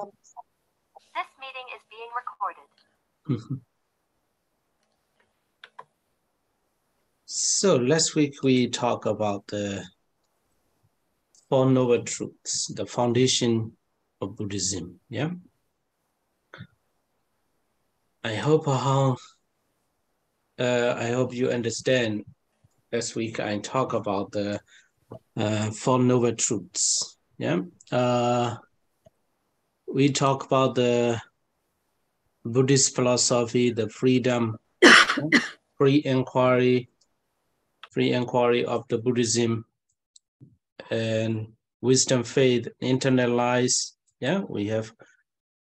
This meeting is being recorded. So last week we talked about the Four Noble Truths, the foundation of Buddhism. Yeah. I hope you understand. Last week I talked about the Four Noble Truths. Yeah. We talk about the Buddhist philosophy, the freedom, free inquiry of the Buddhism, and wisdom, faith, internalize. Yeah, we have,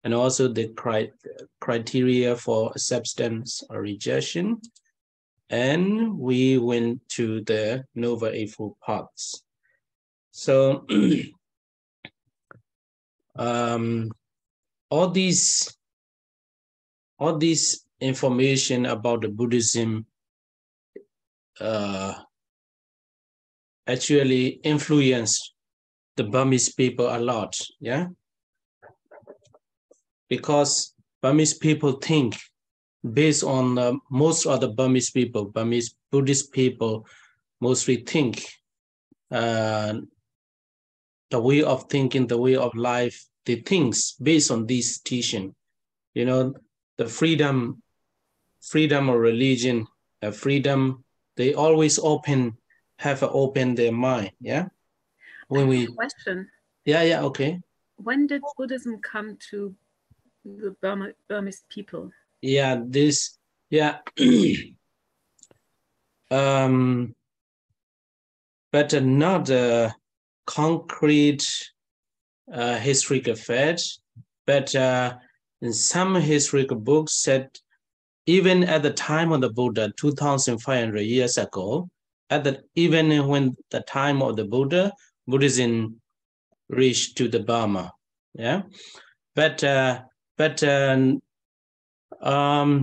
and also the criteria for acceptance or rejection. And we went to the Noble Eightfold Paths. So all these information about the Buddhism actually influenced the Burmese people a lot, yeah? Because Burmese people think, based on most of the Burmese Buddhist people mostly think the way of thinking, the way of life, the things based on this teaching, you know, the freedom of religion, freedom, they always have open their mind, yeah? When we question. Yeah, okay. When did Buddhism come to the Burmese people? Yeah, but not a concrete historical fact, but in some historical books said, even at the time of the Buddha, 2,500 years ago, even when the time of the Buddha, Buddhism reached to the Burma, yeah. But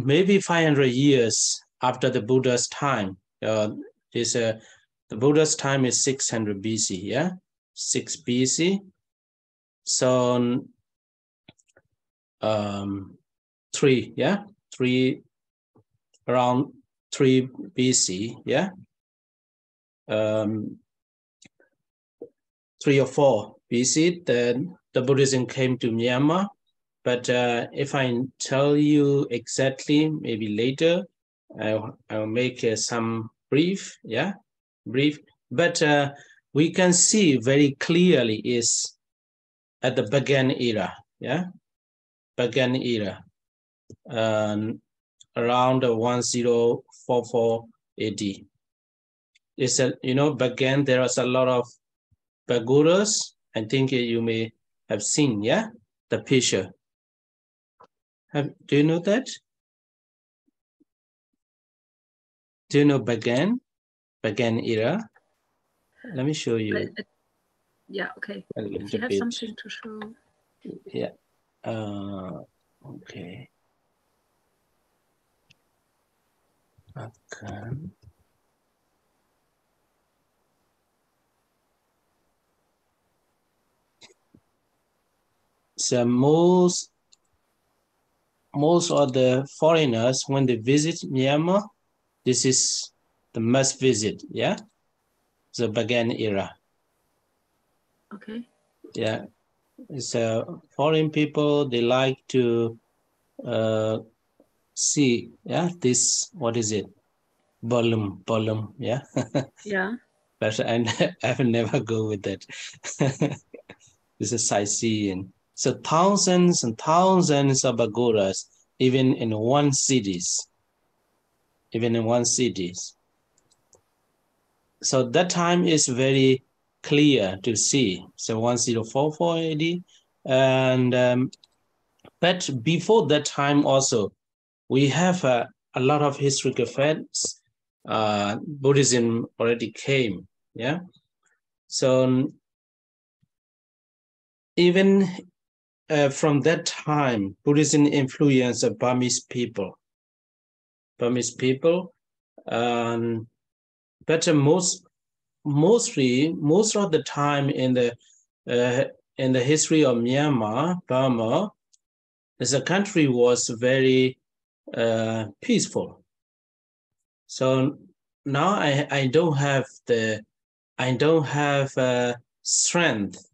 maybe 500 years after the Buddha's time, the Buddha's time is 600 BC, yeah, 6 BC. So 3 around 3 BC, yeah, 3 or 4 BC, then the Buddhism came to Myanmar. But if I tell you exactly, maybe later, I'll make some brief. But we can see very clearly is at the Bagan era, yeah, Bagan era, around 1044 AD. It's Bagan, there is a lot of pagodas. I think you may have seen, yeah, the picture. Do you know that? Do you know Bagan era? Let me show you. Yeah, okay. If you have something to show. Yeah. Okay. Okay. So most of the foreigners, when they visit Myanmar, this is the must visit, yeah? The Bagan era. Okay. Yeah. So foreign people, they like to see, yeah, this, what is it? Bolum, yeah? Yeah. But I will never go with that. This is sightseeing. So thousands and thousands of pagodas, even in one cities. So that time is very clear to see. So 1044 AD. And but before that time also, we have a lot of historical facts. Buddhism already came, yeah? So even from that time, Buddhism influenced the Burmese people. But mostly, most of the time in the in the history of Myanmar, Burma, as a country was very peaceful. So now I don't have strength,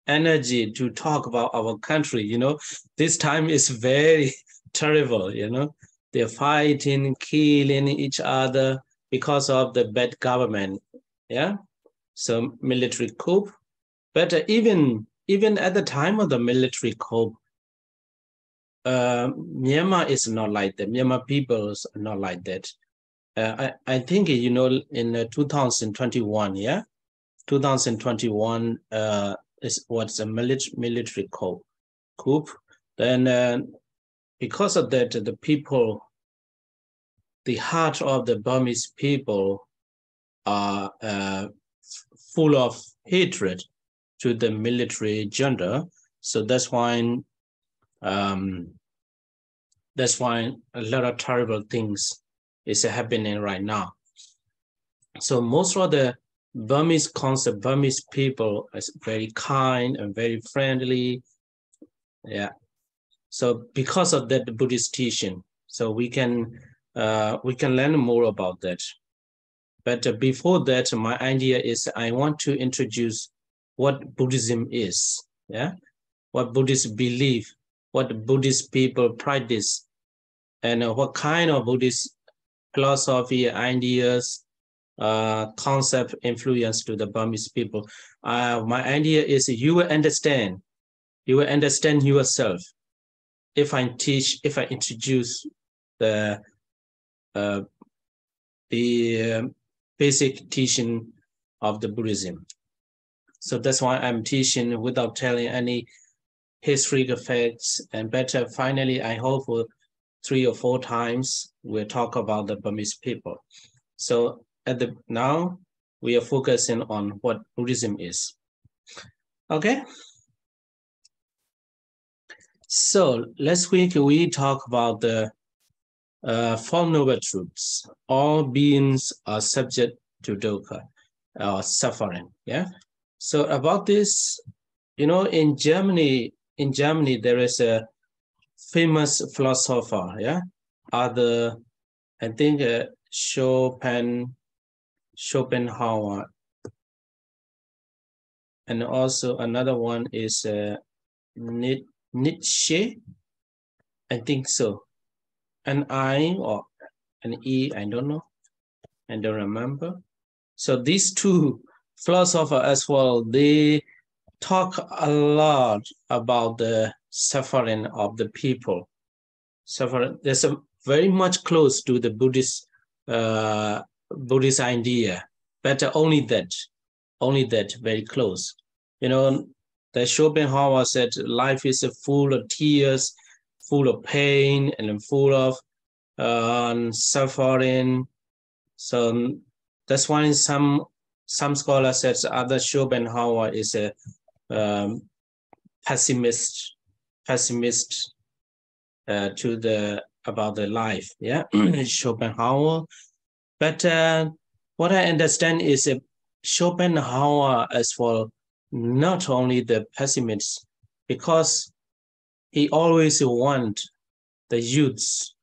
energy to talk about our country. You know, this time is very terrible. You know, they're fighting, killing each other because of the bad government. Yeah, so military coup. But even at the time of the military coup, Myanmar is not like that. Myanmar peoples are not like that. I think, you know, in 2021, yeah, 2021 is what's a military coup. Then because of that, the people, the heart of the Burmese people are full of hatred to the military junta. So that's why a lot of terrible things is happening right now. So most of the Burmese people is very kind and very friendly. Yeah. So because of that, the Buddhist teaching, so we can learn more about that. But before that, my idea is I want to introduce what Buddhism is. Yeah, what Buddhists believe, what Buddhist people practice, and what kind of Buddhist philosophy, ideas, concept influence to the Burmese people. My idea is you will understand yourself if I introduce the basic teaching of the Buddhism. So that's why I'm teaching without telling any historical facts. And better, finally, I hope for 3 or 4 times we'll talk about the Burmese people. So now we are focusing on what Buddhism is. Okay. So last week we talked about the Four Noble Truths. All beings are subject to dukkha, or suffering. Yeah. So about this, you know, in Germany there is a famous philosopher. Yeah. I think Schopenhauer, and also another one is Nietzsche. I think so. An I or an E, I don't know. I don't remember. So these two philosophers as well, they talk a lot about the suffering of the people. Suffering, there's a very much close to the Buddhist idea, but only that very close. You know, the Schopenhauer said life is full of tears, full of pain, and full of suffering. So that's why some scholars said other Schopenhauer is a pessimist about the life. Yeah, Schopenhauer. But what I understand is Schopenhauer as well, not only the pessimist, because he always want the youths,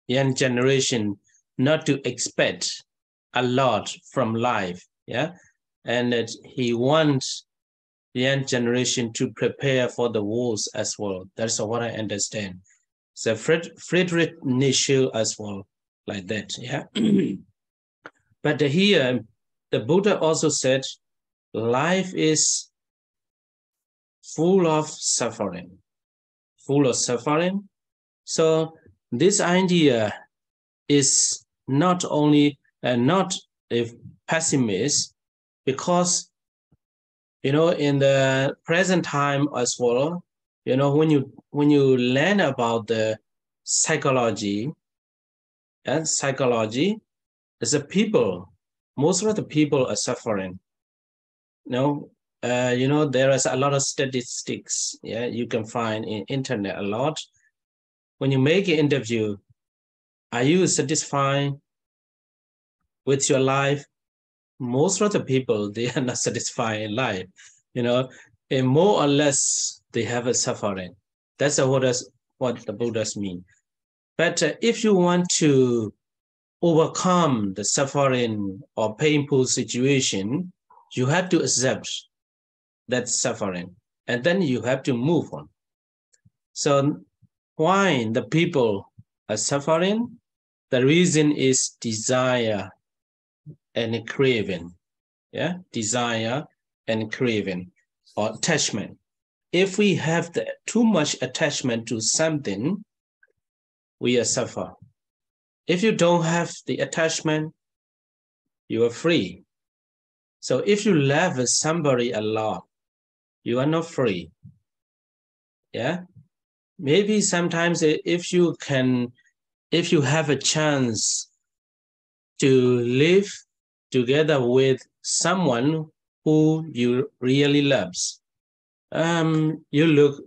young generation, not to expect a lot from life. Yeah, and that he wants the young generation to prepare for the wars as well. That's what I understand. So Friedrich Nietzsche as well, like that. Yeah. But here, the Buddha also said, life is full of suffering. So this idea is not only not a pessimist, because, you know, in the present time as well, you know, when you learn about the psychology, as a people, most of the people are suffering. You know, there is a lot of statistics. Yeah, you can find in internet a lot. When you make an interview, are you satisfied with your life? Most of the people, they are not satisfied in life. You know, and more or less they have a suffering. That's what the Buddhas mean. But if you want to overcome the suffering or painful situation, you have to accept that suffering, and then you have to move on. So why the people are suffering? The reason is desire and craving. Yeah, desire and craving or attachment. If we have too much attachment to something, we are suffer. If you don't have the attachment, you are free. So if you love somebody a lot, you are not free. Yeah, maybe sometimes if you have a chance to live together with someone who you really loves, you look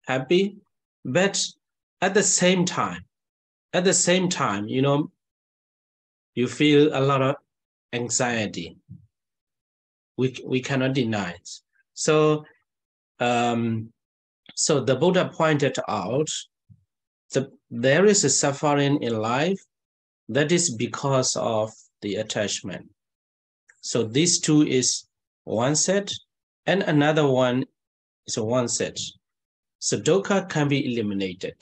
happy, but at the same time, you know, you feel a lot of anxiety. We cannot deny it. So, so the Buddha pointed out that there is a suffering in life that is because of the attachment. So these two is one set, and another one is one set. So dukkha can be eliminated.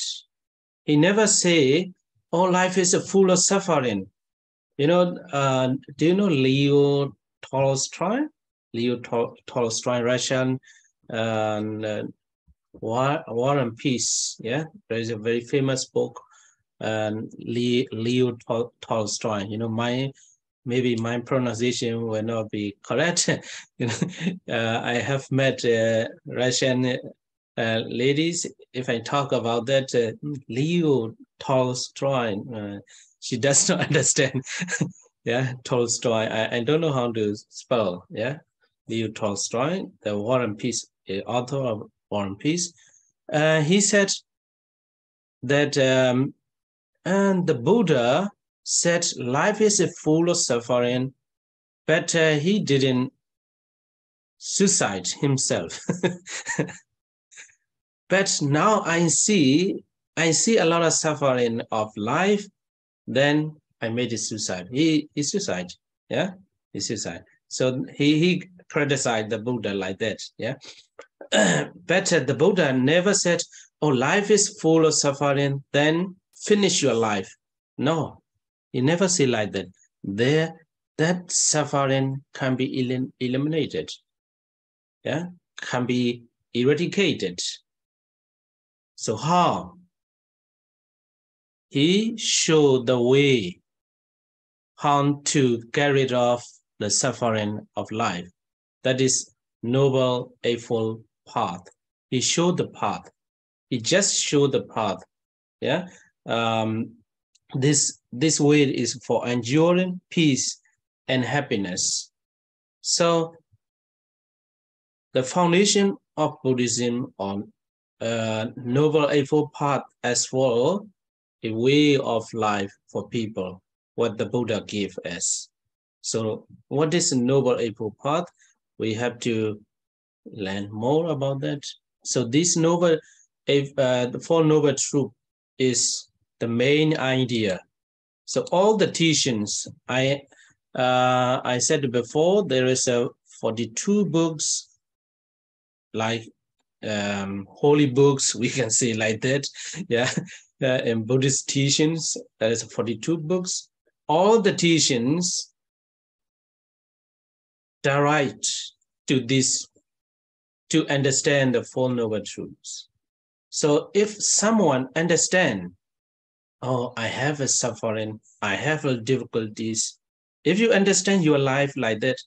He never say, "Oh, life is full of suffering." You know, do you know Leo Tolstoy? Leo Tolstoy, Russian, War and Peace. Yeah, there is a very famous book. Leo Tolstoy. You know, maybe my pronunciation will not be correct. You know, I have met Russian ladies. If I talk about that, Leo Tolstoy, she does not understand. Yeah, Tolstoy. I don't know how to spell. Yeah, Leo Tolstoy, the War and Peace author of War and Peace. He said that, and the Buddha said life is full of suffering, but he didn't suicide himself. But now I see a lot of suffering of life. Then I made a suicide. He suicide. Yeah, he suicide. So he criticized the Buddha like that. Yeah, but the Buddha never said, "Oh, life is full of suffering. Then finish your life." No, he never said like that. That suffering can be eliminated. Yeah, can be eradicated. So how? He showed the way how to get rid of the suffering of life. That is Noble Eightfold Path. He showed the path. He just showed the path. Yeah. This way is for enduring peace and happiness. So the foundation of Buddhism on Noble Eightfold Path as well, a way of life for people, what the Buddha gave us. So what is the Noble Eightfold Path? We have to learn more about that. So this the Four Noble Truths is the main idea. So all the teachings, I said before, there is 42 books, like holy books, we can say like that. Yeah, in Buddhist teachings, there is 42 books. All the teachings direct to this, to understand the Four Noble Truths. So if someone understand, oh, I have a suffering, I have a difficulties. If you understand your life like that,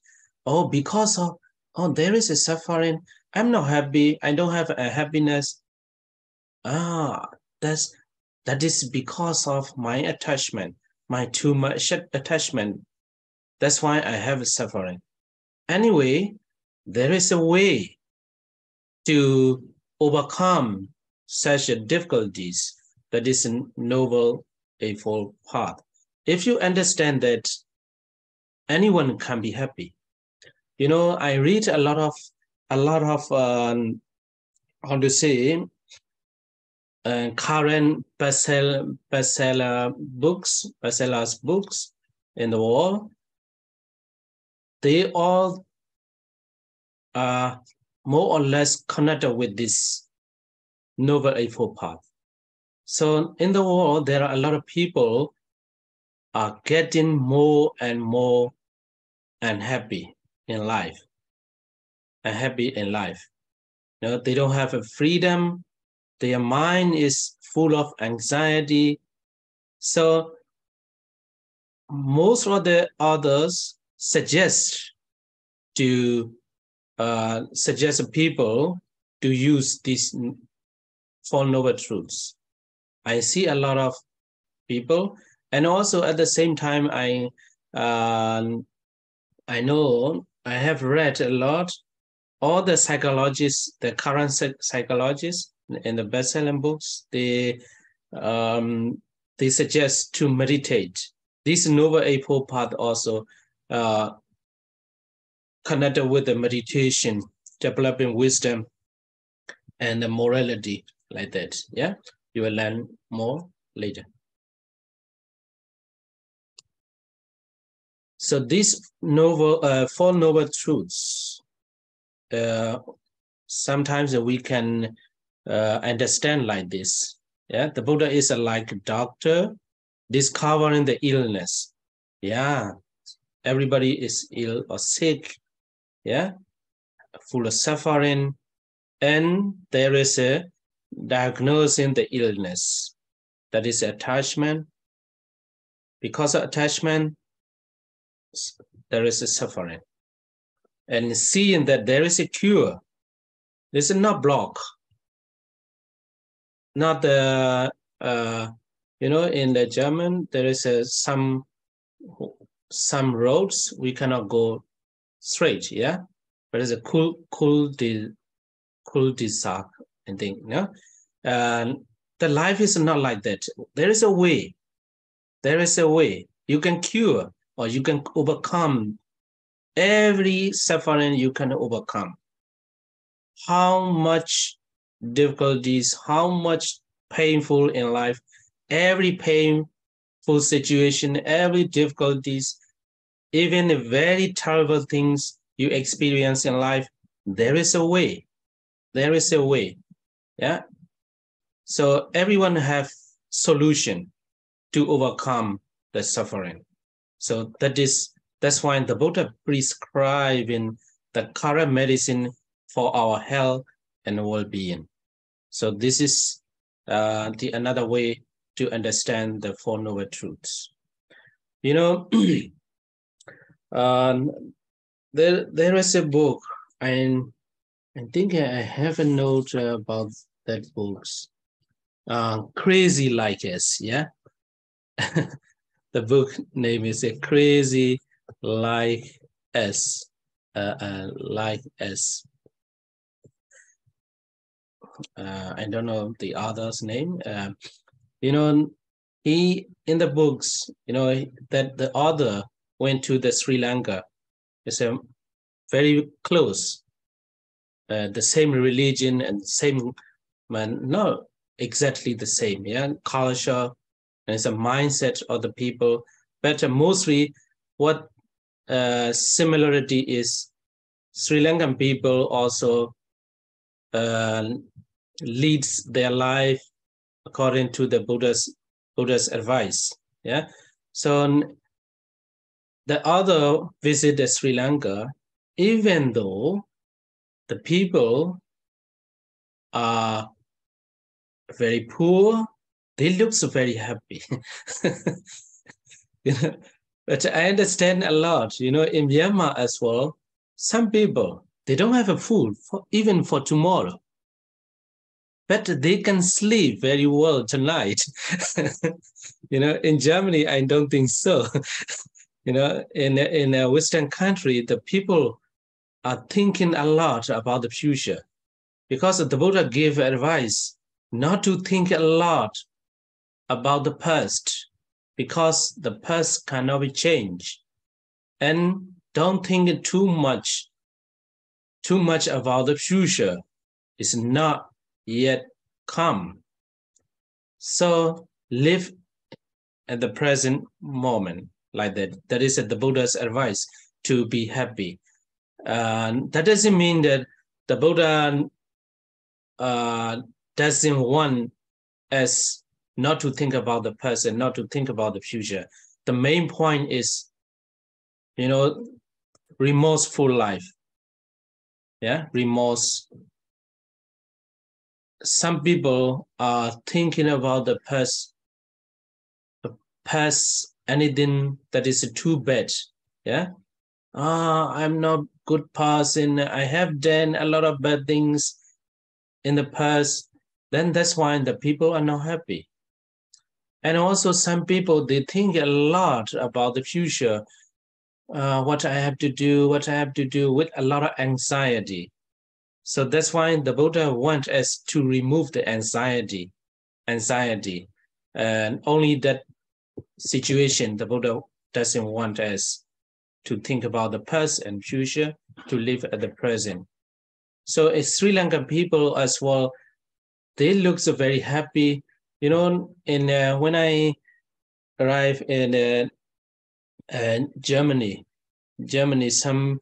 oh, because of, oh, there is a suffering, I'm not happy, I don't have a happiness. That is because of my attachment, my too much attachment. That's why I have a suffering. Anyway, there is a way to overcome such difficulties. That is a Noble Eightfold Path. If you understand that, anyone can be happy. You know, I read a lot of a lot of, how to say, current bestsellers books in the world, they all are more or less connected with this Noble Eightfold Path. So in the world, there are a lot of people are getting more and more unhappy in life. Unhappy in life. You know, they don't have a freedom. Their mind is full of anxiety. So most of the others suggest people to use these Four Noble Truths. I see a lot of people, and also at the same time, I know I have read a lot. All the psychologists, the current psychologists in the best-selling books, they suggest to meditate. This Noble Eightfold Path also connected with the meditation, developing wisdom and the morality, like that. Yeah, you will learn more later. So these Four Noble Truths, sometimes we can understand like this. Yeah, the Buddha is like a doctor discovering the illness. Yeah, everybody is ill or sick. Yeah, full of suffering, and there is a diagnosing the illness. That is attachment. Because of attachment, there is a suffering. And seeing that there is a cure, this is not block. Not the, in the German, there is some roads we cannot go straight, yeah? But it's a cul-de-sac, I think, yeah? And the life is not like that. There is a way. There is a way. You can cure or you can overcome every suffering you can overcome. How much difficulties, how much painful in life, every painful situation, every difficulties, even the very terrible things you experience in life, there is a way. There is a way. Yeah. So everyone have solution to overcome the suffering. So that's why the Buddha prescribing the current medicine for our health and well-being. So this is another way to understand the Four Noble Truths. You know, there is a book, and I think I have a note about that books. Crazy Like Us, yeah? The book name is Crazy Like Us, like Us. I don't know the author's name. He in the books, that the author went to the Sri Lanka. It's a very close, the same religion and same man, not exactly the same, yeah, culture, and it's a mindset of the people, but mostly what similarity is Sri Lankan people also leads their life according to the Buddha's advice. Yeah. So the other visit Sri Lanka, even though the people are very poor, they look so very happy. But I understand a lot, in Myanmar as well, some people, they don't have a food even for tomorrow, but they can sleep very well tonight. In Germany, I don't think so. In a Western country, the people are thinking a lot about the future, because the Buddha gave advice not to think a lot about the past, because the past cannot be changed. And don't think too much too much about the future is not yet come. So live at the present moment like that. That is the Buddha's advice, to be happy. That doesn't mean that the Buddha doesn't want us not to think about the person, not to think about the future. The main point is, remorseful life. Yeah, remorse. Some people are thinking about the past, anything that is too bad. Yeah. I'm not good person. I have done a lot of bad things in the past. Then that's why the people are not happy. And also some people, they think a lot about the future, what I have to do with a lot of anxiety. So that's why the Buddha wants us to remove the anxiety. And only that situation, the Buddha doesn't want us to think about the past and future, to live at the present. So as Sri Lankan people as well, they look so very happy. When I arrived in Germany, some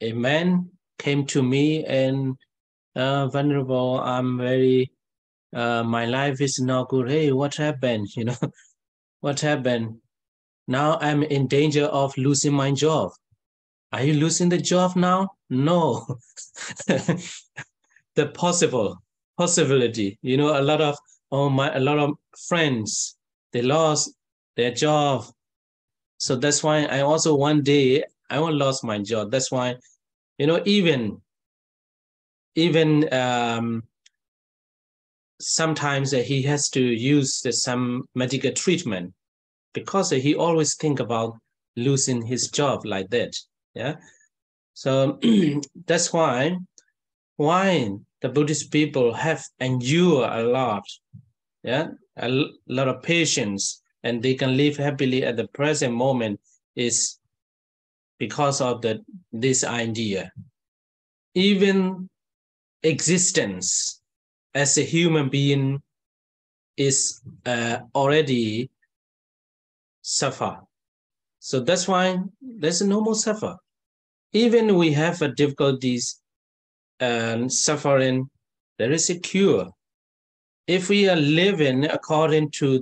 a man came to me and, Venerable, I'm very, my life is not good. Hey, what happened? What happened? Now I'm in danger of losing my job. Are you losing the job now? No. The possibility, a lot of friends, they lost their job. So that's why I also one day I will lose my job. That's why, even sometimes he has to use some medical treatment, because he always think about losing his job like that. Yeah. So that's why the Buddhist people have endured a lot. Yeah, a lot of patience, and they can live happily at the present moment, is because of this idea. Even existence as a human being is already suffer. So that's why there's no more suffer. Even we have difficulties and suffering, there is a cure. If we are living according to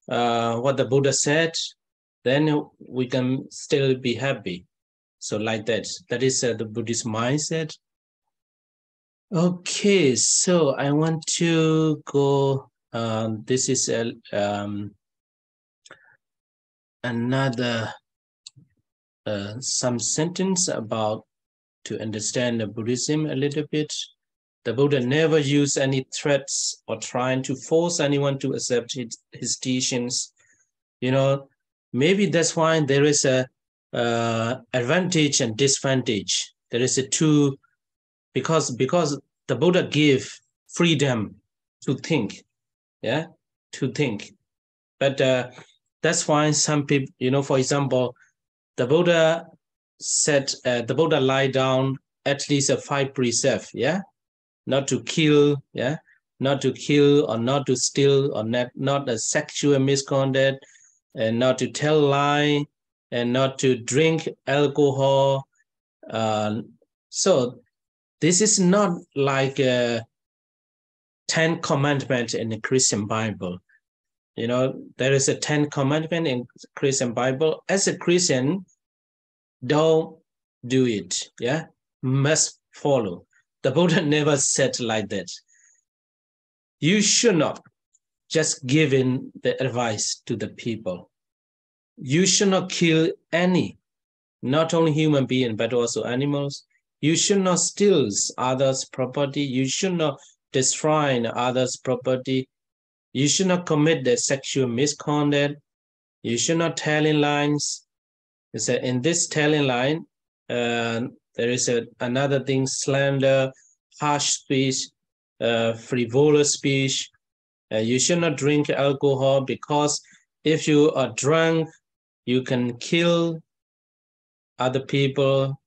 what the Buddha said, then we can still be happy. So like that is the Buddhist mindset. Okay, so I want to go, this is another some sentence about to understand the Buddhism a little bit. The Buddha never used any threats or trying to force anyone to accept his teachings. Maybe that's why there is a advantage and disadvantage. There is a two, because the Buddha gave freedom to think, to think. But that's why some people, for example, the Buddha said, the Buddha lied down at least 5 precepts, not to kill, not to kill or not to steal or not a sexual misconduct, and not to tell lie, and not to drink alcohol. So this is not like a 10 commandments in the Christian Bible. There is a 10 commandment in Christian Bible. As a Christian, don't do it, must follow. The Buddha never said like that. You should not just give in the advice to the people. You should not kill any, not only human beings, but also animals. You should not steal others' property. You should not destroy others' property. You should not commit the sexual misconduct. You should not tell in lies. In this telling line, there is another thing: slander, harsh speech, frivolous speech. You should not drink alcohol, because if you are drunk, you can kill other people,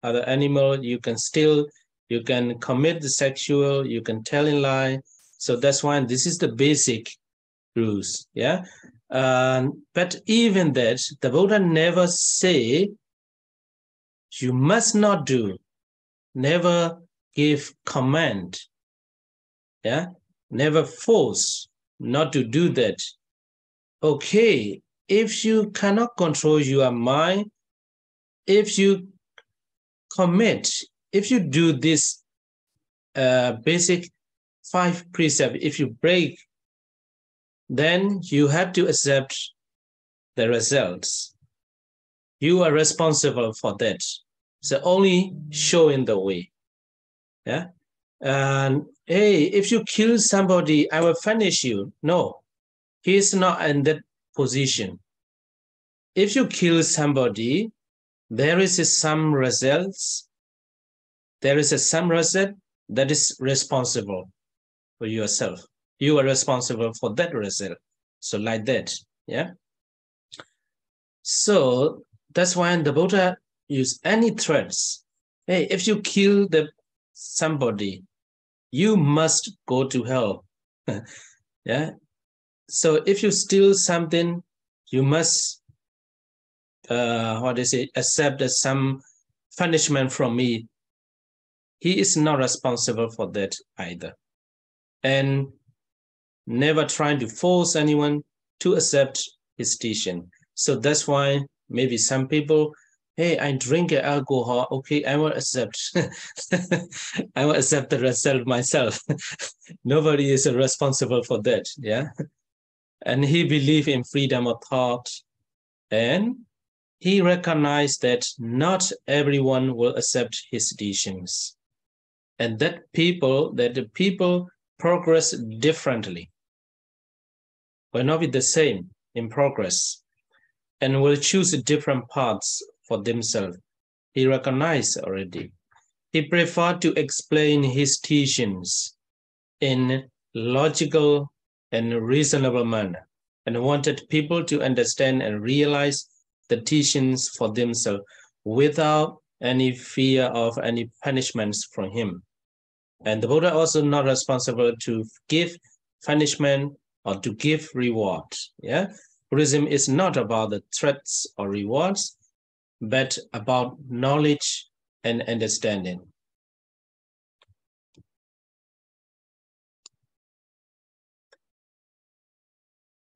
other animal, you can steal, you can commit the sexual, you can tell in lie. So that's why this is the basic rules. Yeah. But even that, the Buddha never say you must not do, never give command. Yeah. Never force not to do that. Okay, if you cannot control your mind, if you commit, if you do this basic 5 precepts, if you break, then you have to accept the results. You are responsible for that. So only showing the way. Yeah. And hey, if you kill somebody, I will punish you. No, he is not in that position. If you kill somebody, there is some results. There is some result that is responsible for yourself. You are responsible for that result. So like that, yeah. So that's why the Buddha use any threats. Hey, if you kill somebody, you must go to hell. Yeah. So if you steal something, you must accept some punishment from me. He is not responsible for that either. And never trying to force anyone to accept his teaching. So that's why maybe some people, hey, I drink alcohol, okay, I will accept. I will accept the result myself. Nobody is responsible for that, yeah? And he believed in freedom of thought, and he recognized that not everyone will accept his teachings, and that the people progress differently, will not be the same in progress, and will choose different paths for themselves. He recognized already. He preferred to explain his teachings in logical and reasonable manner, and wanted people to understand and realize the teachings for themselves without any fear of any punishments from him. And the Buddha also not responsible to give punishment or to give reward. Yeah, Buddhism is not about the threats or rewards, but about knowledge and understanding.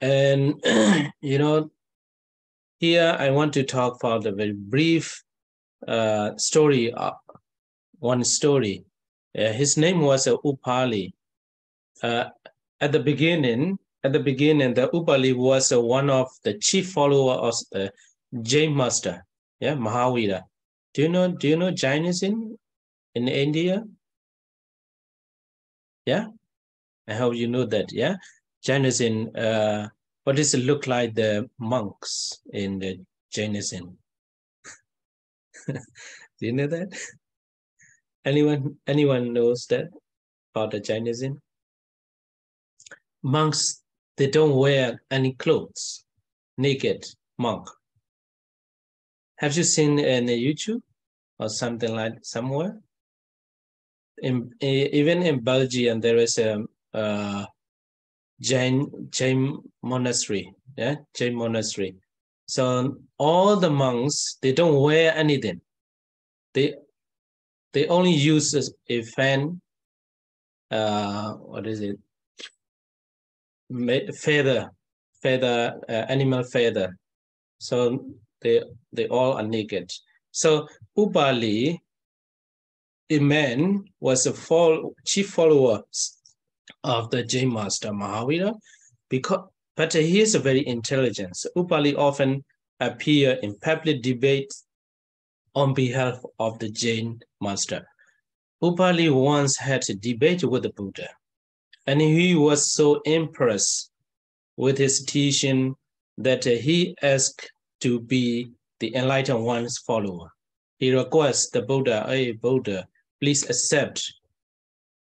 And here I want to talk about a very brief story. One story. His name was Upali. At the beginning, the Upali was one of the chief followers of the Jain master, yeah, Mahavira. Do you know Jainism in India? Yeah, I hope you know that. Yeah, Jainism. What does it look like? The monks in the Jainism. Do you know that? Anyone knows that about the Jainism? Monks, they don't wear any clothes, naked monk. Have you seen in YouTube or something like somewhere? Even in Belgium, there is a Jain monastery. Yeah, Jain monastery. So all the monks, they don't wear anything. They only use a fan. What is it? Feather, animal feather. So they all are naked. So Upali, a man, was a chief follower of the Jain master Mahavira, but he is very intelligent. So Upali often appear in public debates on behalf of the Jain master. Upali once had a debate with the Buddha, and he was so impressed with his teaching that he asked to be the enlightened one's follower. He requests the Buddha, hey Buddha, please accept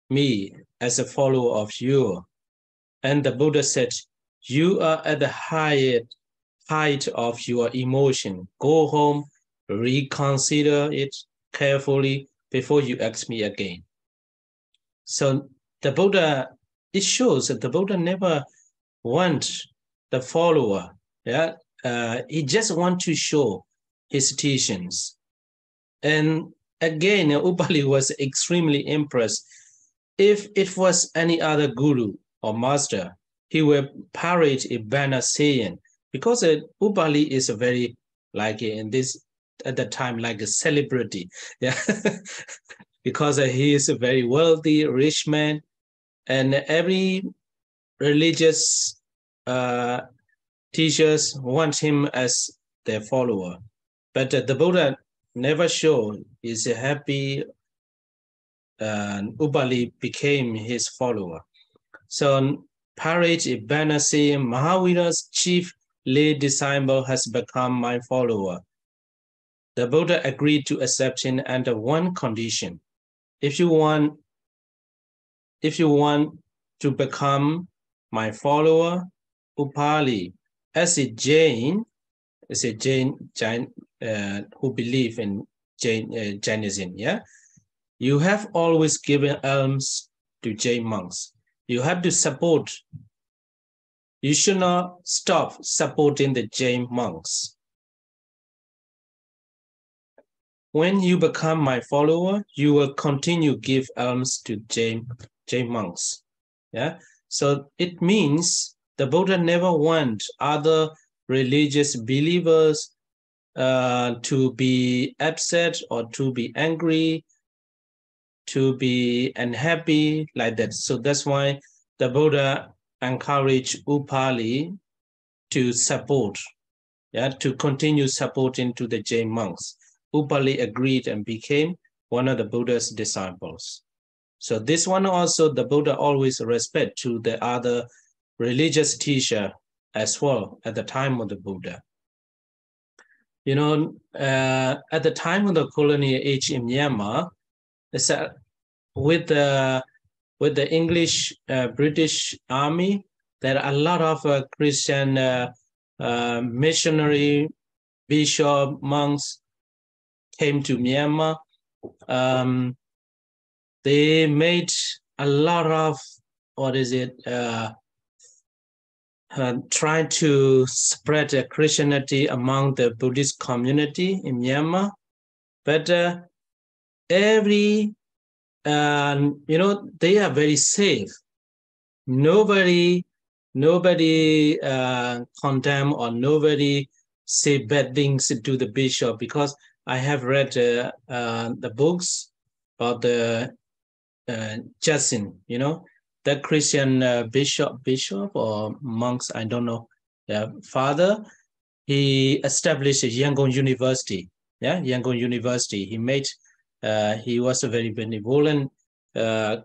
me as a follower of you. And the Buddha said, you are at the height of your emotion. Go home, reconsider it, carefully before you ask me again. So the Buddha, it shows that the Buddha never wants the follower. Yeah, he just wants to show his teachings. And again, Upali was extremely impressed. If it was any other guru or master, he would parrot a banner saying, because Upali is a very, like in this, at the time, like a celebrity. Yeah, because he is a very wealthy, rich man, and every religious teachers want him as their follower. But the Buddha never showed is happy, and Upali became his follower. So parrot a banner saying, Mahavira's chief lay disciple has become my follower. The Buddha agreed to accept him under one condition. If you want to become my follower, Upali, as a Jain who believe in Jainism, yeah, you have always given alms to Jain monks. You have to support. You should not stop supporting the Jain monks. When you become my follower, you will continue give alms to Jain monks. Yeah, so it means the Buddha never want other religious believers to be upset or to be angry, to be unhappy like that. So that's why the Buddha encouraged Upali to support, yeah, to continue supporting to the Jain monks. Upali agreed and became one of the Buddha's disciples. So this one also, the Buddha always respect to the other religious teacher as well at the time of the Buddha. You know, at the time of the colonial age in Myanmar, with the English British Army, there are a lot of Christian missionary, bishop, monks came to Myanmar. They made a lot of, trying to spread Christianity among the Buddhist community in Myanmar. But they are very safe. Nobody condemn or nobody say bad things to the bishop, because I have read the books of the Justin, the Christian bishop or monks, I don't know, father. He established a Yangon University. Yeah, Yangon University. He was a very benevolent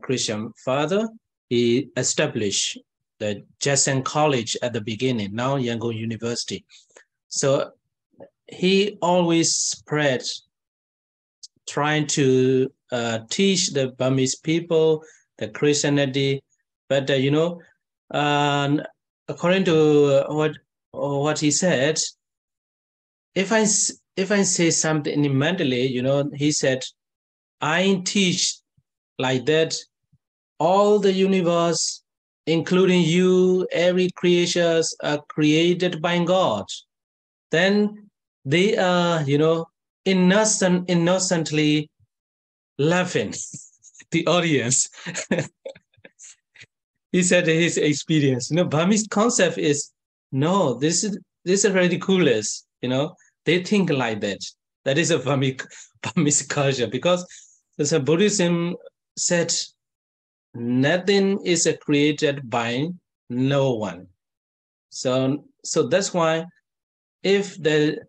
Christian father. He established the Jason College at the beginning, now Yangon University. So he always spread, trying to teach the Burmese people the Christianity, but according to what he said, if I say something mentally, he said, I teach like that. All the universe, including you, every creatures are created by God. Then they are, innocently laughing. The audience. He said his experience. Burmese concept is, no, this is ridiculous. They think like that. That is a Burmese culture, because the Buddhism said nothing is created by no one. So that's why if the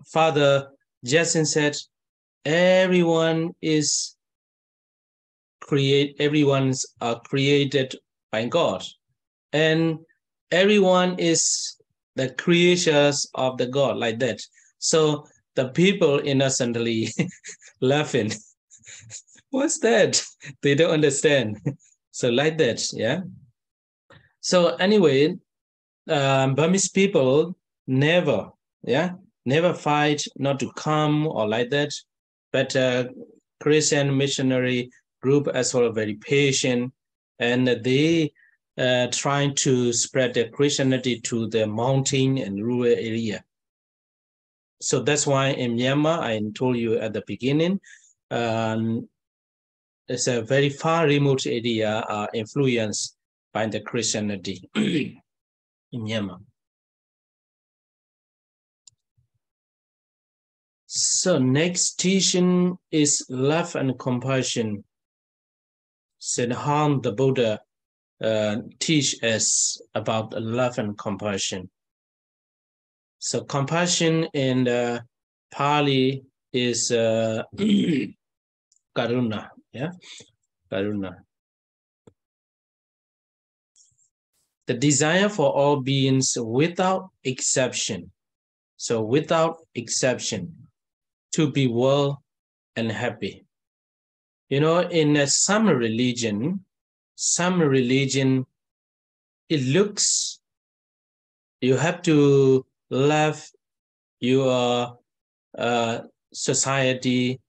Father Jason said everyone's created by God, and everyone is the creatures of the God, like that. So the people innocently laughing. What's that? They don't understand. So like that, yeah. So anyway, Burmese people never never fight, not to come or like that. But Christian missionary group as well, very patient, and they trying to spread the Christianity to the mountain and rural area. So that's why in Myanmar, I told you at the beginning, it's a very far remote area influenced by the Christianity in Myanmar. So next teaching is love and compassion. Said how the Buddha teach us about love and compassion. So compassion in the Pali is karuna, yeah, karuna. The desire for all beings without exception. So without exception, to be well and happy. You know, in some religion, it looks you have to love your society.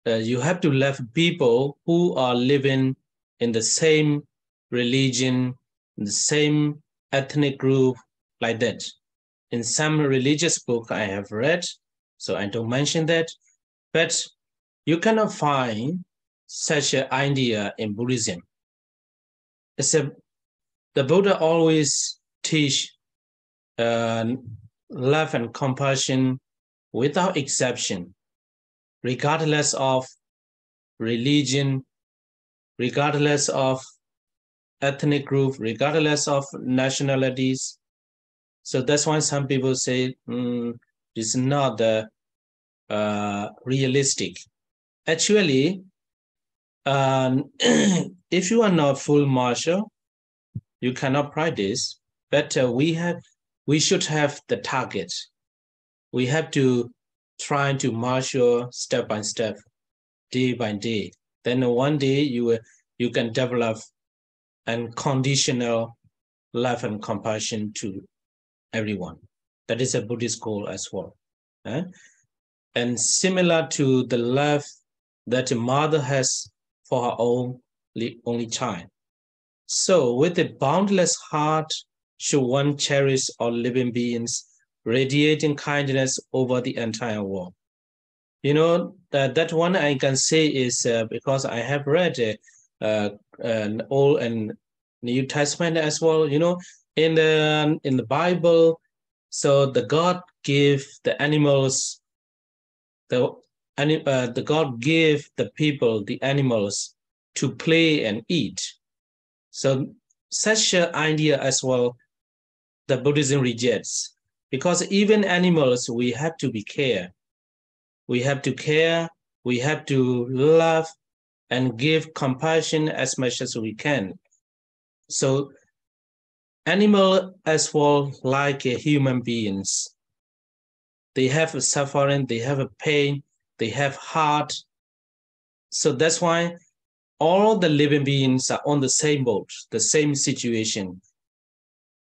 You have to love people who are living in the same religion, in the same ethnic group, like that. In some religious book I have read, so I don't mention that, but you cannot find such an idea in Buddhism. The Buddha always teach love and compassion without exception, regardless of religion, regardless of ethnic group, regardless of nationalities. So that's why some people say it's not realistic. Actually, if you are not full martial, you cannot practice. But we should have the target. We have to try to martial step by step, day by day. Then one day you can develop unconditional love and compassion to everyone. That is a Buddhist goal as well. And similar to the love that a mother has for her only child. So with a boundless heart, should one cherish all living beings, radiating kindness over the entire world. You know, that one I can say is because I have read an Old and New Testament as well. You know, in the Bible, so the God gave the animals, the God gave the people the animals to play and eat. So such an idea as well, the Buddhism rejects, because even animals, we have to be care. We have to care, we have to love and give compassion as much as we can. So animal as well, like human beings, they have a suffering, they have a pain, they have heart. So that's why all the living beings are on the same boat, the same situation.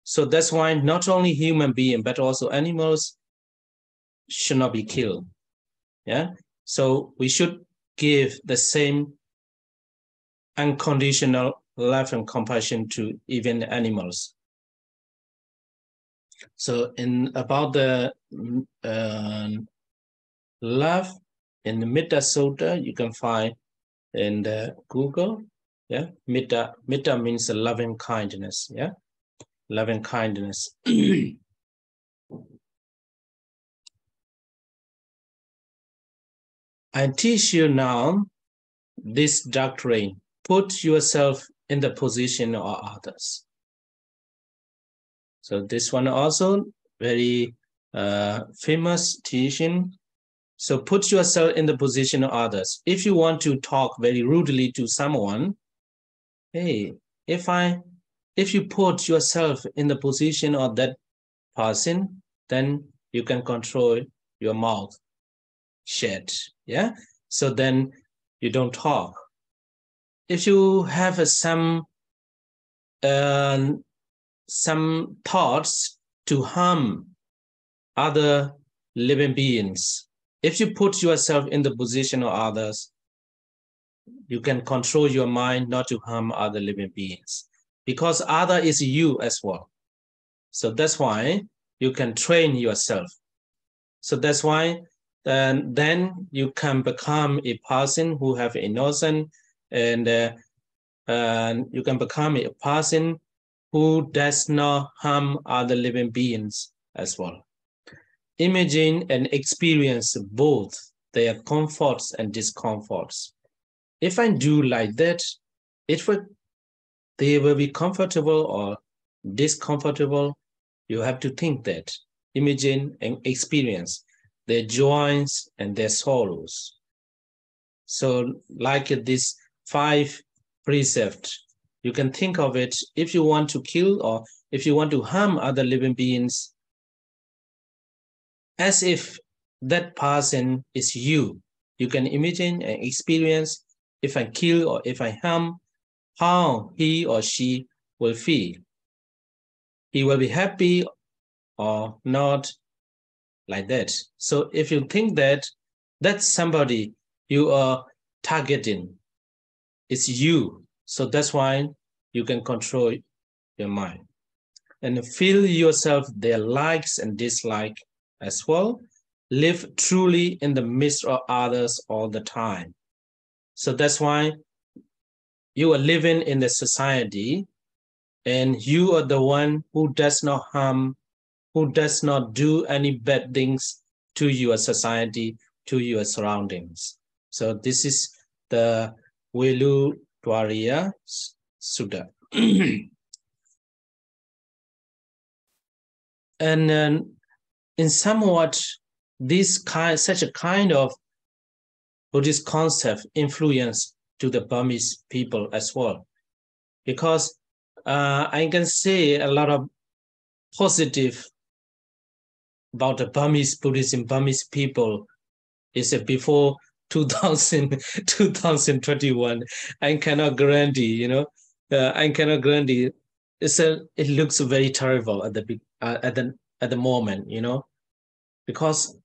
So that's why not only human beings, but also animals should not be killed. Yeah. So we should give the same unconditional love and compassion to even animals. So in about the love in the Metta Sutta, you can find in the Google. Yeah, Metta means loving kindness. Yeah, loving kindness. I teach you now this doctrine. Put yourself in the position of others. So this one also very famous teaching. So put yourself in the position of others. If you want to talk very rudely to someone, hey, if you put yourself in the position of that person, then you can control your mouth shut. Yeah. So then you don't talk. If you have some thoughts to harm other living beings. If you put yourself in the position of others, you can control your mind not to harm other living beings, because other is you as well. So that's why you can train yourself. So that's why then you can become a person who have innocence, and you can become a person who does not harm other living beings as well. Imagine and experience both their comforts and discomforts. If I do like that, they will be comfortable or discomfortable. You have to think that. Imagine and experience their joys and their sorrows. So like this 5 precepts, you can think of it. If you want to kill or if you want to harm other living beings, as if that person is you, you can imagine and experience, if I kill or if I harm, how he or she will feel. He will be happy or not, like that. So if you think that that's somebody you are targeting, it's you. So that's why you can control your mind and feel yourself their likes and dislikes as well. Live truly in the midst of others all the time. So that's why you are living in the society, and you are the one who does not harm, who does not do any bad things to your society, to your surroundings. So this is the Velu Dwariya Sutta. And in somewhat such a kind of Buddhist concept influence to the Burmese people as well, because I can say a lot of positive about the Burmese Buddhism, Burmese people, is before 2021. I cannot guarantee, I cannot guarantee. It looks very terrible at the moment, because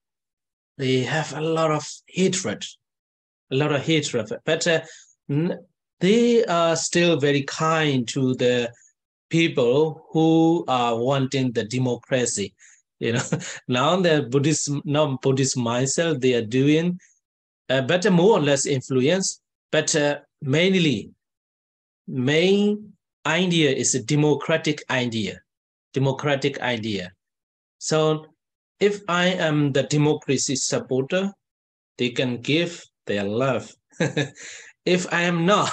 they have a lot of hatred, but they are still very kind to the people who are wanting the democracy. Now the Buddhist myself, they are doing better, more or less influence, but main idea is a democratic idea. So if I am the democracy supporter, they can give their love. If I am not,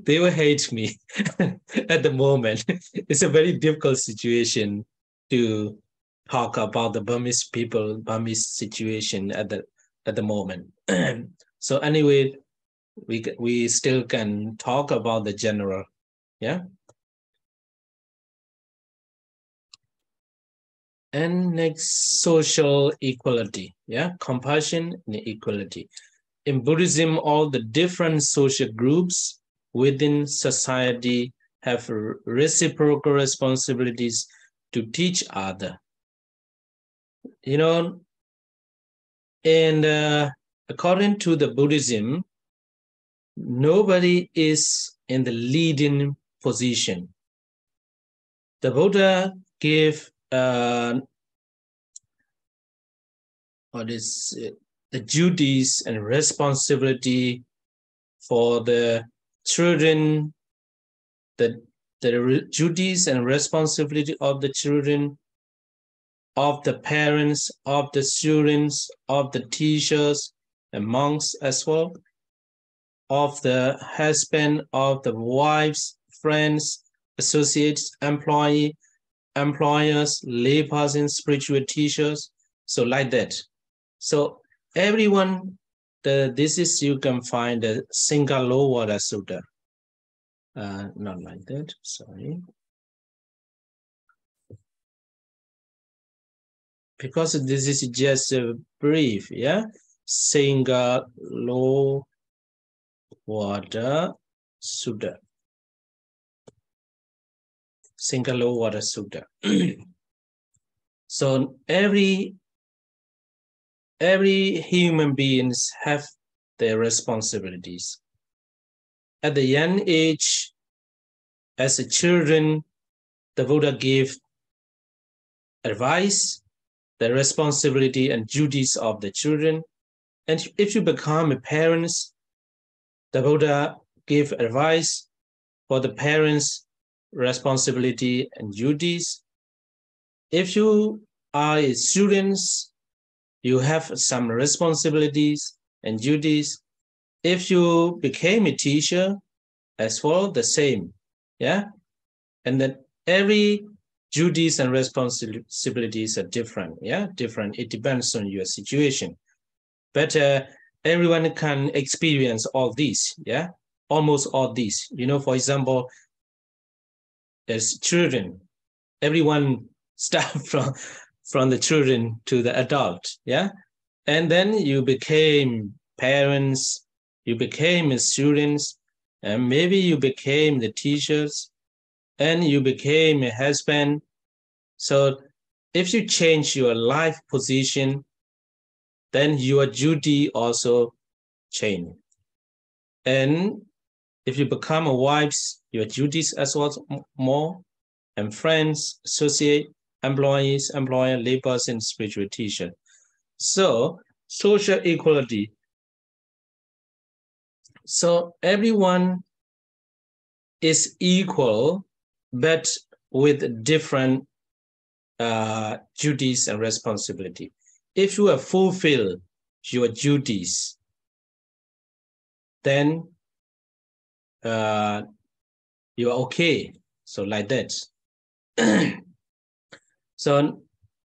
they will hate me at the moment. It's a very difficult situation to talk about the Burmese people, Burmese situation at the moment. So anyway, we still can talk about the general, yeah. And next, social equality, yeah, compassion and equality. In Buddhism, all the different social groups within society have reciprocal responsibilities to teach others. And according to the Buddhism, nobody is in the leading position. The Buddha gave the duties and responsibility for the children, the duties and responsibility of the children, of the parents, of the students, of the teachers and monks as well, of the husband, of the wives, friends, associates, employers, laypersons, spiritual teachers. So like that. So everyone, this is, you can find the Singalowada Sutta. Not like that, sorry. Because this is just a brief, yeah? Singalowada Sutta. Singalowada Sutta. So every every human beings have their responsibilities. At the young age, as a children, the Buddha gave advice, the responsibility and duties of the children. And if you become a parent, the Buddha gave advice for the parents' responsibility and duties. If you are a student, you have some responsibilities and duties. If you became a teacher, as well, the same, yeah? And then every duties and responsibilities are different, yeah? Different, it depends on your situation. But everyone can experience all these, yeah? Almost all these. You know, for example, as children, everyone start from the children to the adult, yeah? And then you became parents, you became students, and maybe you became the teachers, and you became a husband. So if you change your life position, then your duty also change. And if you become a wife, your duties as well more, and friends, associate, employees, employer, laborers, and spiritual teacher. So social equality. So everyone is equal, but with different duties and responsibility. If you have fulfilled your duties, then you are okay. So like that. So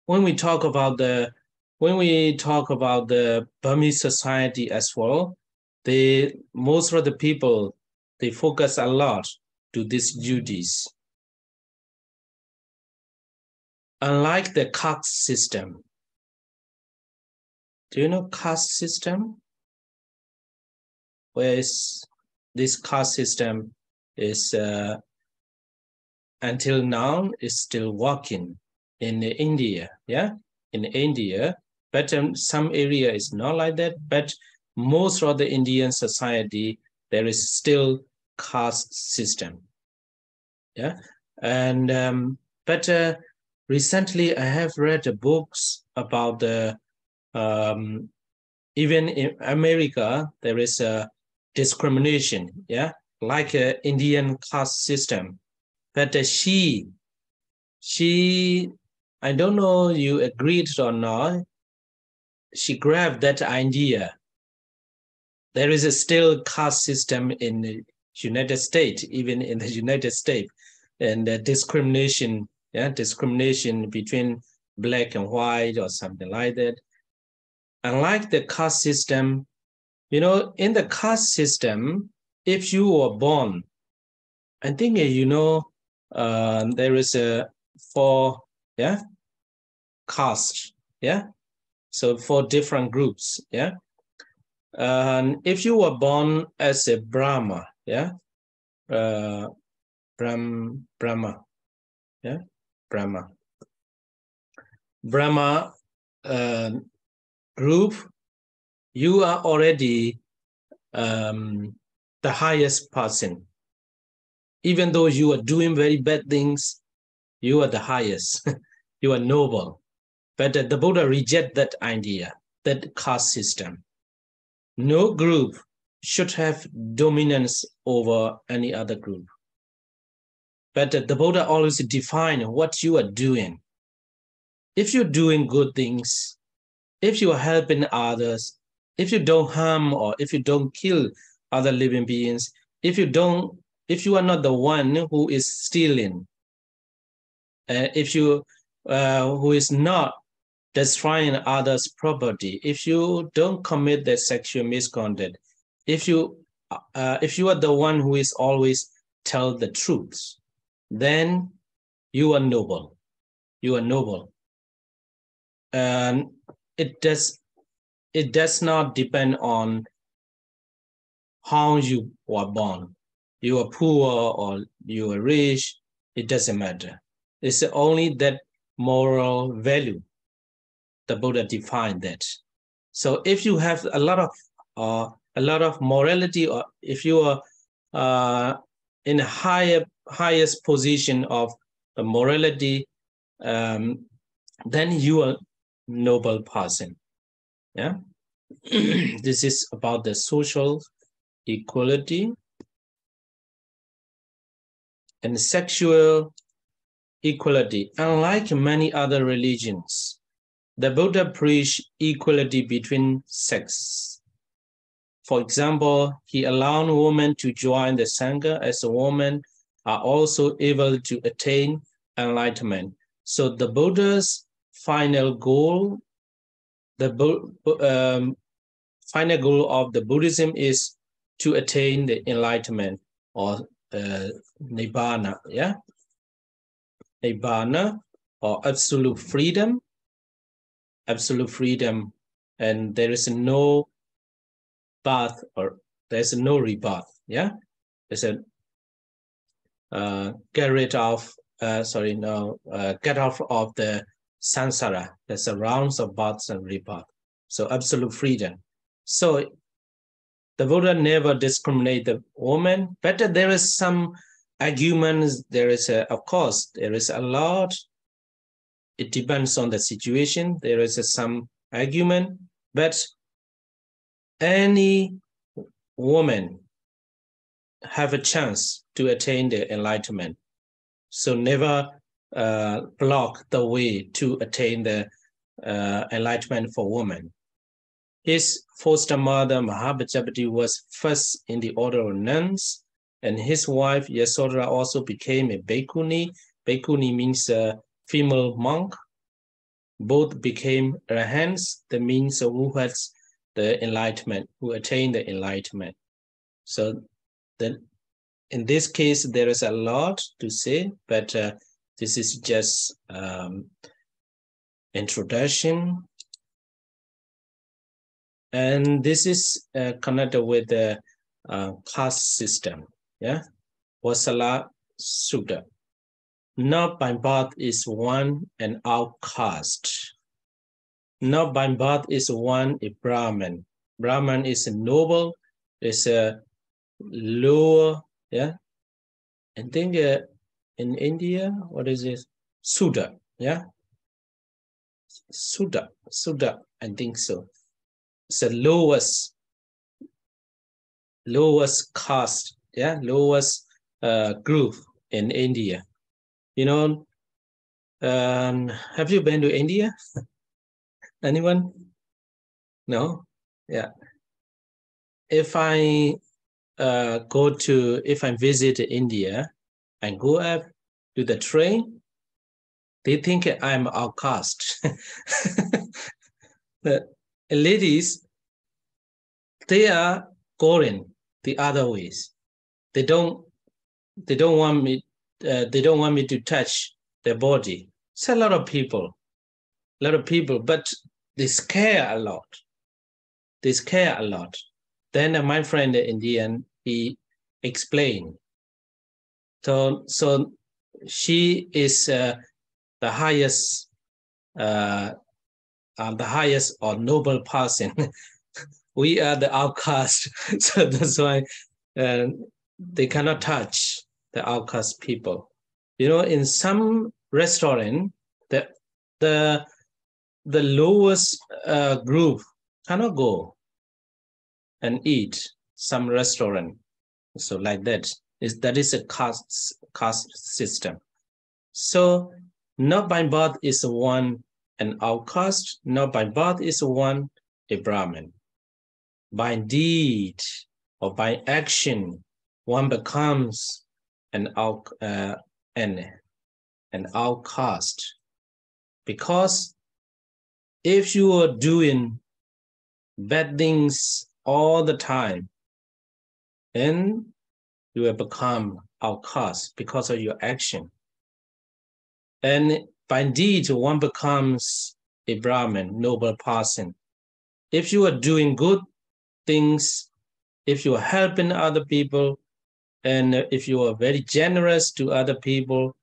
when we talk about the Burmese society as well, most of the people, they focus a lot to these duties. Unlike the caste system. Do you know caste system? Whereas this caste system is until now is still working in India, yeah, in India. But some area is not like that. But most of the Indian society, there is still caste system, yeah. And but recently, I have read books about the even in America there is a discrimination, yeah, like an Indian caste system. But she, I don't know you agreed or not. She grabbed that idea. There is a still caste system in the United States, even in the United States, and discrimination. Yeah, discrimination between black and white or something like that. Unlike the caste system, you know, in the caste system, if you were born, I think you know, there is a 4, yeah, caste, yeah. So 4 different groups, yeah. And if you were born as a Brahma, yeah, Brahma, yeah, Brahma group, you are already the highest person. Even though you are doing very bad things, you are the highest. You are noble. But the Buddha rejects that idea, that caste system. No group should have dominance over any other group. But the Buddha always defines what you are doing. If you're doing good things, if you are helping others, if you don't harm or if you don't kill other living beings, if you are not the one who is stealing, who is not destroying others' property, if you don't commit the sexual misconduct, if you are the one who is always tell the truth, then you are noble. You are noble. And it does not depend on how you were born. You are poor or you are rich, it doesn't matter. It's only that moral value. The Buddha defined that. So if you have a lot of morality, or if you are in a highest position of morality, then you are noble person. Yeah. This is about the social equality and sexual equality. Unlike many other religions, the Buddha preached equality between sexes. For example, he allowed women to join the Sangha, as women are also able to attain enlightenment. So the Buddha's final goal, final goal of the Buddhism is to attain the enlightenment, or Nibbana, yeah? Nibbana, or absolute freedom, and there is no birth, or there's no rebirth, yeah? There's a get off of the samsara. There's a rounds of births and rebirth. So absolute freedom. So the Buddha never discriminate the woman, but there is some arguments. There is of course, there is a lot. It depends on the situation. There is some argument, but any woman have a chance to attain the enlightenment. So never block the way to attain the enlightenment for women. His foster mother, Mahabhajapati, was first in the order of nuns, and his wife, Yasodhara, also became a bhikkhuni. Bhikkhuni means a female monk. Both became arahants, that means who has the enlightenment, who attained the enlightenment. So then, in this case, there is a lot to say, but this is just introduction. And this is connected with the caste system, yeah? Vasala Sutta. Not by birth is one an outcast. Not by birth is one a Brahman. Brahman is a noble, is a lower, yeah? I think in India, what is this? Sudha, yeah? Sudha, I think so. It's the lowest caste, yeah, lowest group in India. You know, have you been to India? Anyone? No? Yeah. If I visit India and go up to the train, they think I'm outcast. The ladies, they are going the other ways. They don't want me to touch their body. It's a lot of people, but they scare a lot. Then my friend the Indian, he explained. So she is the highest or noble person. We are the outcast, so that's why they cannot touch the outcast people. You know, in some restaurant, the lowest group cannot go and eat. Some restaurant, so like that is a caste system. So not by birth is one an outcast, not by birth is one a Brahmin. By deed or by action, one becomes an outcast. Because if you are doing bad things all the time, then you will become outcast because of your action. And by deed, one becomes a Brahmin, noble person. If you are doing good things, if you are helping other people, and if you are very generous to other people,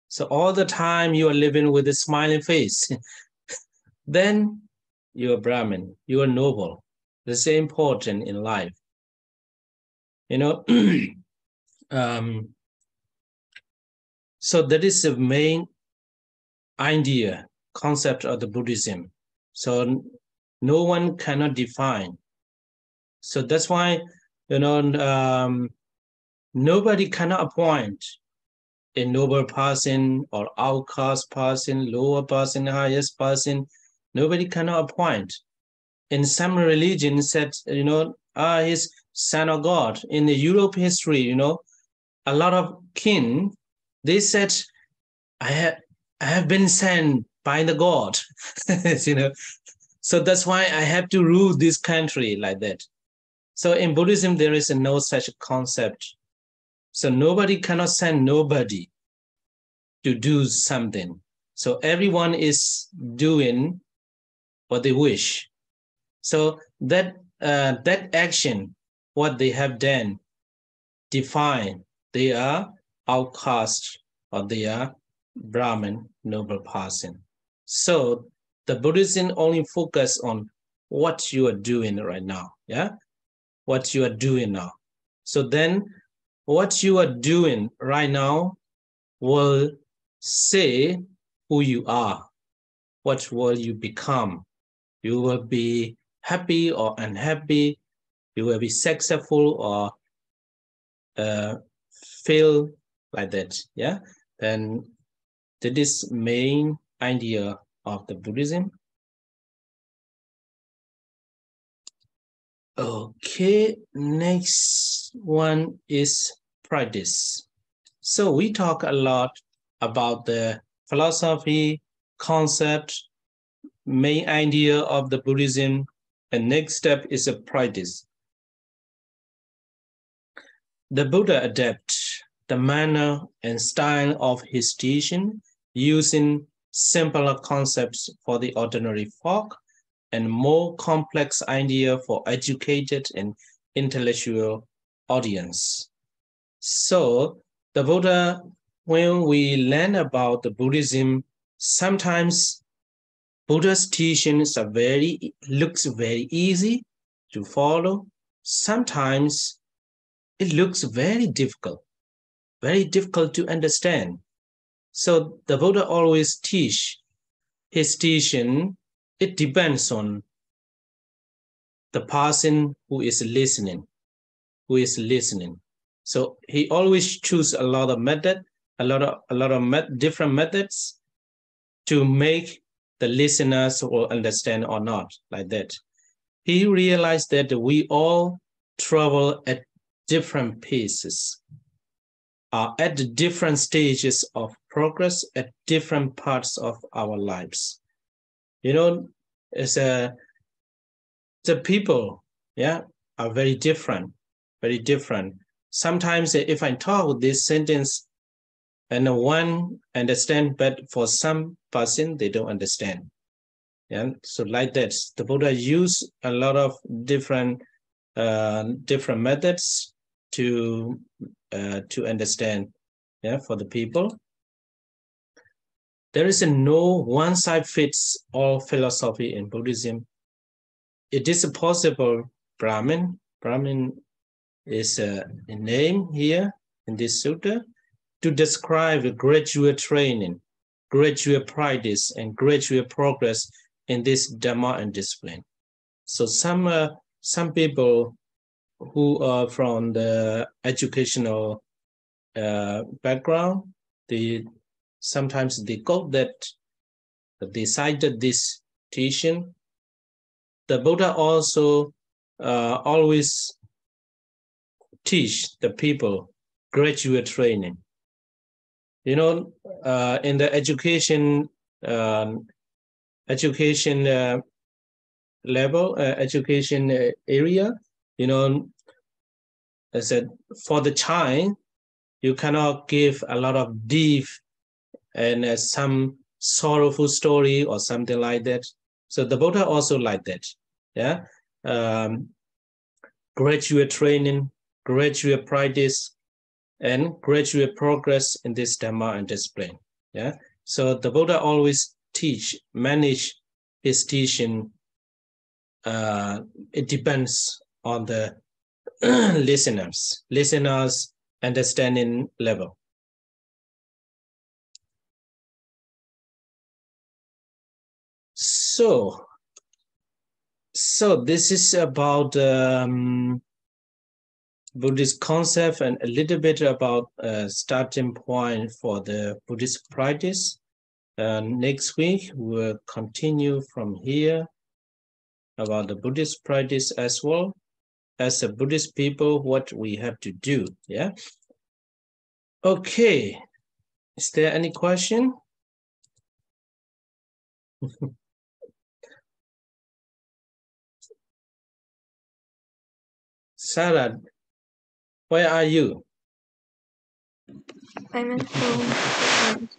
so all the time you are living with a smiling face, then you are Brahmin, you are noble. This is important in life. You know, so that is the main idea, concept of the Buddhism. So no one cannot define. So that's why, you know, nobody cannot appoint a noble person or outcast person, lower person, highest person. Nobody cannot appoint. In some religions said, you know, he's son of God. In the Europe history, you know, a lot of king, they said, I have been sent by the God, you know. So that's why I have to rule this country like that. So in Buddhism, there is no such concept. So nobody cannot send nobody to do something. So everyone is doing what they wish. So that action, what they have done, define they are outcast or they are Brahmin, noble person. So the Buddhism only focus on what you are doing right now. Yeah, what you are doing now. So then what you are doing right now will say who you are. What will you become? You will be happy or unhappy. You will be successful or fail like that. Yeah. Then that is main idea of the Buddhism. Okay, next one is practice. So we talk a lot about the philosophy, concept, main idea of the Buddhism, and next step is a practice. The Buddha adapted the manner and style of his teaching using simpler concepts for the ordinary folk and more complex idea for educated and intellectual audience. So the Buddha, when we learn about the Buddhism, sometimes Buddha's teachings are looks very easy to follow. Sometimes it looks very difficult to understand. So the Buddha always teach his teaching. It depends on the person who is listening. So he always choose a lot of different methods to make the listeners will understand or not, like that. He realized that we all travel at different paces, are at the different stages of progress at different parts of our lives. You know, the people, yeah, are very different. Sometimes if I talk this sentence and one understand, but for some person, they don't understand. Yeah, so like that, the Buddha used a lot of different methods to understand, yeah, for the people. There is no one-size-fits-all philosophy in Buddhism. It is possible Brahmin is a name here in this sutta to describe a gradual training, gradual practice, and gradual progress in this Dhamma and discipline. So some people who are from the educational background, sometimes they quote that they cited this teaching. The Buddha also always teach the people graduate training. You know, in the education level, education area, you know, I said for the child, you cannot give a lot of deep and some sorrowful story or something like that. So the Buddha also like that, yeah. Graduate training, graduate practice, and graduate progress in this Dhamma and discipline, yeah. So the Buddha always manage his teaching it depends on the listeners' understanding level. So this is about Buddhist concept and a little bit about starting point for the Buddhist practice. Next week, we'll continue from here about the Buddhist practice as well. As a Buddhist people, what we have to do, yeah? Okay, is there any question? Sarah, where are you? I'm at home.